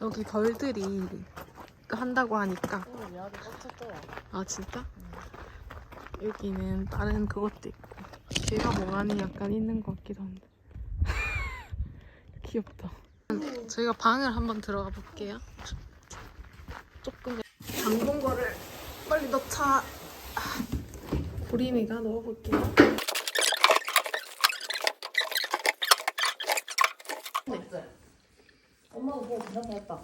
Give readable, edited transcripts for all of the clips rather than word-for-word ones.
여기 벌들이 한다고 하니까. 얘한테 꽉찼더라. 아 진짜? 여기는 다른 그것도 있고 개가 멍하니 약간 있는 것 같기도 한데. 귀엽다. 저희가 방을 한번 들어가 볼게요. 조금 잠근 거를 빨리 넣자. 보림이가 넣어볼게요. 네. 엄마가 보고 괜찮다 했다.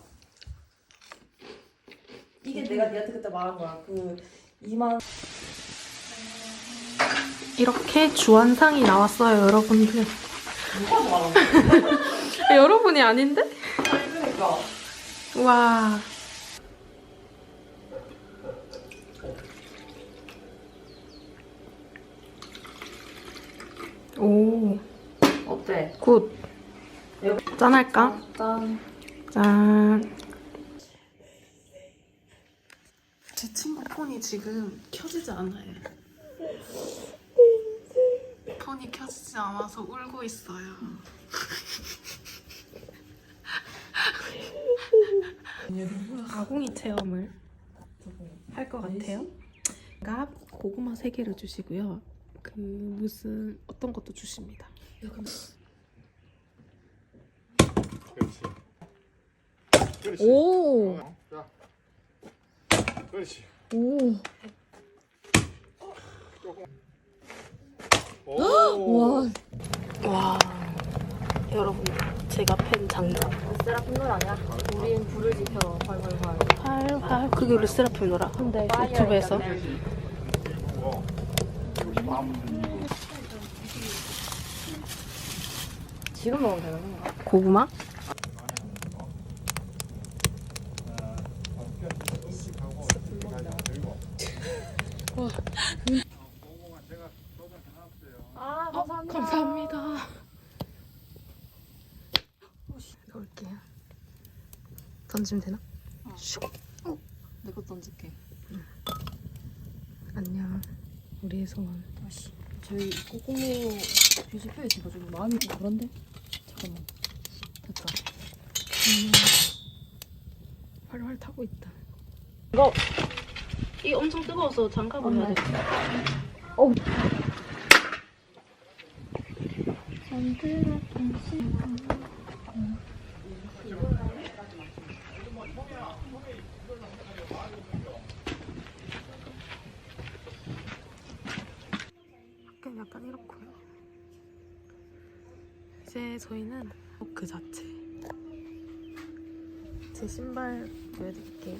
이게 내가 니한테 그때 말한 거야. 그 2만. 이렇게 주안상이 나왔어요, 여러분들. 누가 말한 거야? 여러분이 아닌데? 그러니까. 와. 오. 어때? 굿. 짠할까? 짠. 짠. 제 친구 폰이 지금 켜지지 않아요. 폰이 켜지지 않아서 울고 있어요. 아궁이 체험을 할 것 같아요. 그러니까 고구마 3개를 주시고요. 그 무슨 어떤 것도 주십니다. 그렇지. 그렇지. 오. 자. 그렇지. 오. 조금. 오. 와. 여러분, 제가 팬 장작. 세라핀 노래 아니야? 우린 불을 지펴. 활활활. 활활. 그게 르세라핌 노라. 근데 유튜브에서. 지금 먹으면 되는 거야? 고구마? 아, 감사합니다. 감사합니다. 넣을게요. 던지면 되나? 슉. 내 거 던질게. 안녕. 우리의 소원. 아씨, 저희 꼬꼬모 뷰지표에 지금 좀 마음이 좀 그런데? 잠깐만. 됐다. 활활 타고 있다. 이거 이 엄청 뜨거워서 장갑을 해야 돼. 어우. 약간 이렇고요. 이제 저희는 그 자체. 제 신발 보여드릴게요.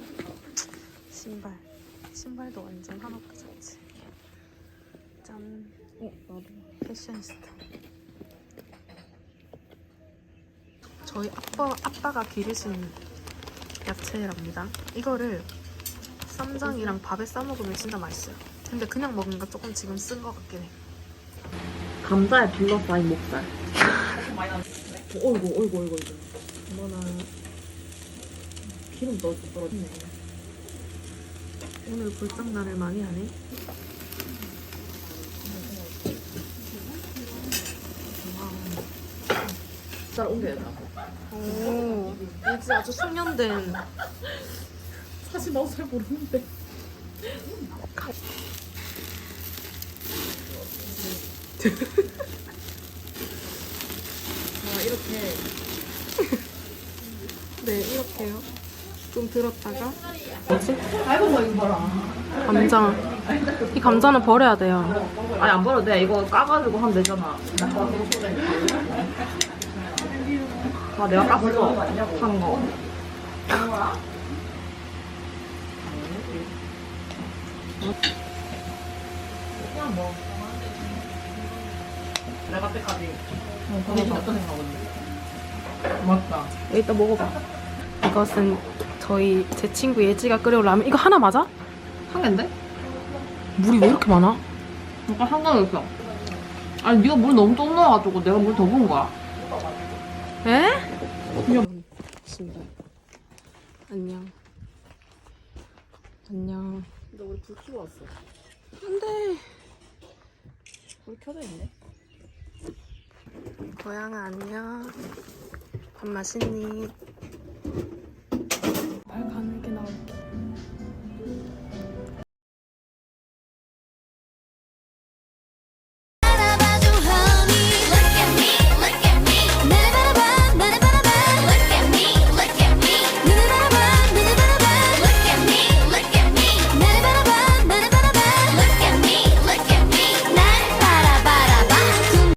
신발도 완전 한옥 그 자체. 짠. 나도. 패셔니스타. 저희 아빠가 기르신 야채랍니다. 이거를 쌈장이랑 밥에 싸 먹으면 진짜 맛있어요. 근데 그냥 먹으니까 조금 지금 쓴 것 같긴 해. 감자에 둘러싸인 목살. 어이구. 어머나. 기름 떨어지네. 오늘 불장난을 많이 하네. 잘 옮겨야 돼. 오, 이제 아주 숙련된. 사실 나도 잘 모르는데. 이렇게. 네, 이렇게요. 좀 들었다가. 아이고, 뭐 이거 봐라. 감자. 이 감자는 버려야 돼요. 아니, 안 버려도 돼. 이거 까가지고 하면 되잖아. 아, 내가 깠어. 한 거. 그냥 뭐. 내가 때까지. 근데 진짜 어떤 생각인데? 맞다. 일단 먹어봐. 이것은 제 친구 예지가 끓여올 라면. 이거 하나 맞아? 한 개인데? 물이 왜 이렇게 많아? 약간 한강이었어. 아니, 네가 물 너무 좀 넣어가지고 내가 물 더 부은 거야. 에? 신발. 안녕. 안녕. 근데 우리 불 켜고 왔어. 안돼. 불 켜져 있네. 고양아 안녕. 밥 맛있니?